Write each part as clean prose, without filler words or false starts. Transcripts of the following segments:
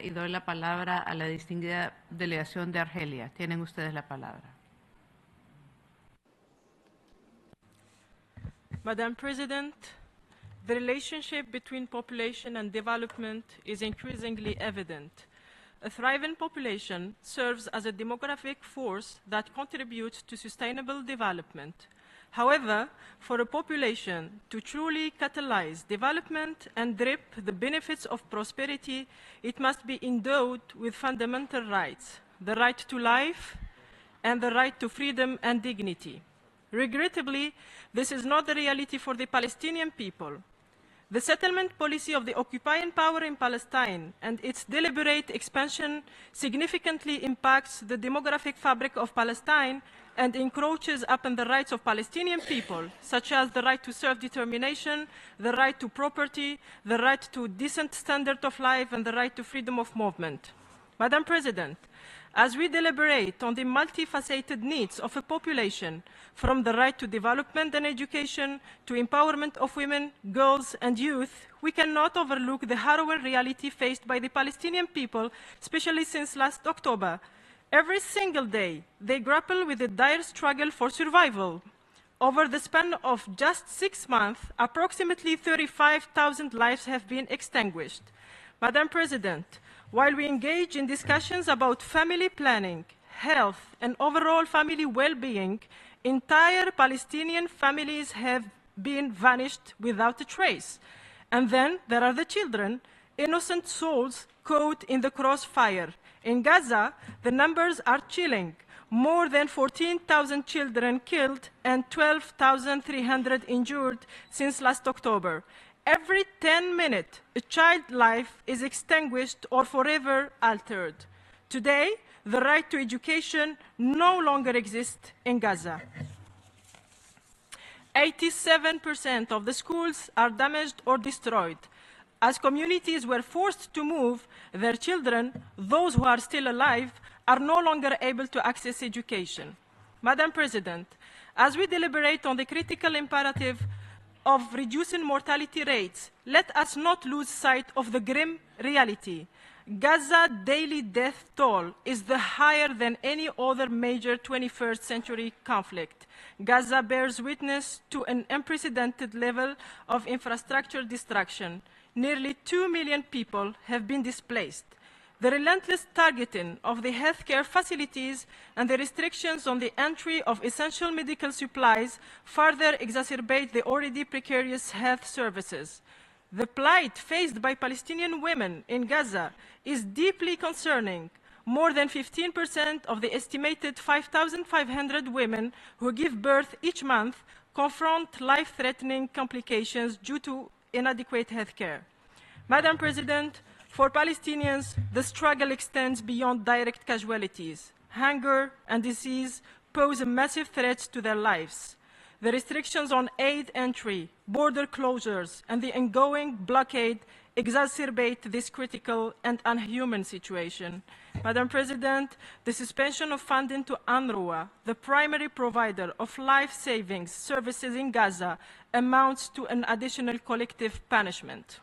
y doy la palabra a la distinguida delegación de Argelia. Tienen ustedes la palabra. Madam President, the relationship between population and development is increasingly evident. A thriving population serves as a demographic force that contributes to sustainable development. However, for a population to truly catalyze development and reap the benefits of prosperity, it must be endowed with fundamental rights, the right to life and the right to freedom and dignity. Regrettably, this is not the reality for the Palestinian people. The settlement policy of the occupying power in Palestine and its deliberate expansion significantly impacts the demographic fabric of Palestine and encroaches upon the rights of Palestinian people, such as the right to self-determination, the right to property, the right to decent standard of life, and the right to freedom of movement. Madam President, as we deliberate on the multifaceted needs of a population, from the right to development and education to empowerment of women, girls, and youth, we cannot overlook the harrowing reality faced by the Palestinian people, especially since last October. Every single day, they grapple with a dire struggle for survival. Over the span of just 6 months, approximately 35,000 lives have been extinguished. Madam President, while we engage in discussions about family planning, health, and overall family well-being, entire Palestinian families have been vanished without a trace. And then there are the children, innocent souls caught in the crossfire. In Gaza, the numbers are chilling. More than 14,000 children killed and 12,300 injured since last October. Every 10 minutes, a child's life is extinguished or forever altered. Today, the right to education no longer exists in Gaza. 87% of the schools are damaged or destroyed. As communities were forced to move, their children, those who are still alive, are no longer able to access education. Madam President, as we deliberate on the critical imperative of reducing mortality rates, let us not lose sight of the grim reality. Gaza's daily death toll is higher than any other major 21st century conflict. Gaza bears witness to an unprecedented level of infrastructure destruction. Nearly 2 million people have been displaced. The relentless targeting of the healthcare facilities and the restrictions on the entry of essential medical supplies further exacerbate the already precarious health services. The plight faced by Palestinian women in Gaza is deeply concerning. More than 15% of the estimated 5,500 women who give birth each month confront life-threatening complications due to inadequate health care. Madam President, for Palestinians, the struggle extends beyond direct casualties. Hunger and disease pose a massive threat to their lives. The restrictions on aid entry, border closures, and the ongoing blockade exacerbate this critical and unhuman situation. Madam President, the suspension of funding to UNRWA, the primary provider of life-saving services in Gaza, amounts to an additional collective punishment.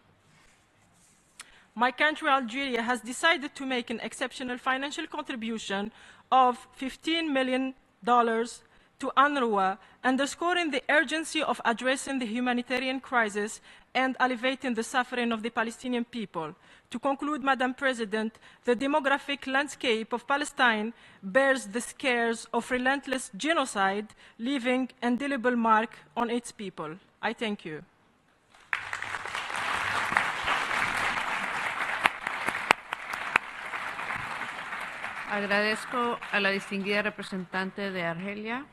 My country, Algeria, has decided to make an exceptional financial contribution of $15 million to UNRWA, underscoring the urgency of addressing the humanitarian crisis and alleviating the suffering of the Palestinian people. To conclude, Madam President, the demographic landscape of Palestine bears the scars of relentless genocide, leaving an indelible mark on its people. I thank you. Agradezco a la distinguida representante de Argelia.